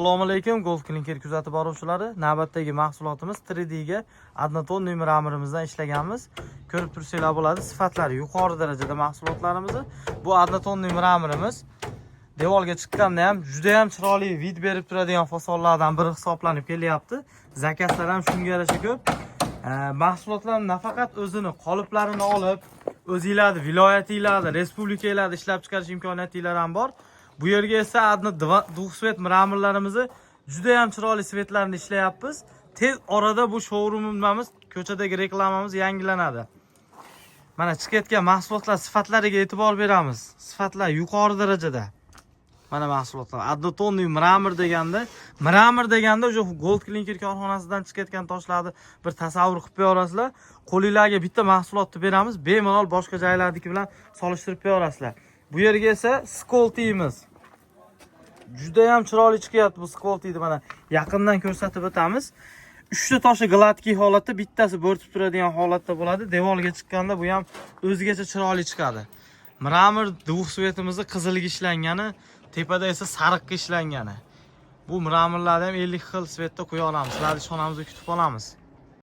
Assalomu alaykum, Golf Clinker kuzatib boruvchilari. Navbatdagi mahsulotimiz 3D ga adnoton numeramorimizdan ishlaganmiz. Ko'rib tursanglar bo'ladi, sifatlari yuqori darajada mahsulotlarimiz. Bu adnoton numeramirimiz devorga chiqqanda ham juda ham chiroyli vid berib turadigan fasonlardan biri hisoblanib kelyapti. Zakazlar ham shunga yarasha ko'p. Mahsulotlar nafaqat o'zini qoliplarini olib, o'zingizlarning viloyatingizda, respublikalarda ishlab chiqarish imkoniyatinglar ham bor. Bu yerga esa adni duxsvet miramirlarimizni juda ham chiroyli svetlarni ishlayapmiz. Tez orada bu showroomimiz, ko'chadagi reklamamiz yangilanadi. Mana chiqayotgan mahsulotlar sifatlariga e'tibor beramiz. Sifatlar yuqori darajada. Mana mahsulotlar adnoton miramir deganda o'sha Gold Clinker korxonasidan chiqayotgan toshlarni bir tasavvur qilib qo'yasizlar. Qo'lingizga bitta mahsulotni beramiz, bemalol boshqa joylardagi bilan solishtirib qo'yasizlar. Bu yerga esa skoltimiz. Juda ham chiroyli chiqyapti bu skoltini, mana yaqindan ko'rsatib o'tamiz. 3 ta toshi gladkiy holatda, bittasi bo'rtib turadigan holatda bo'ladi. Devorga chiqqanda bu ham o'zigacha chiroyli chiqadi. Miramir duxsvetimizni qizilga ishlangani, tepada esa sariqqa ishlangani. Bu miramirlarni ham 50 xil svetda qo'ya olamiz. Sizlarning ishonamizga kutib olamiz.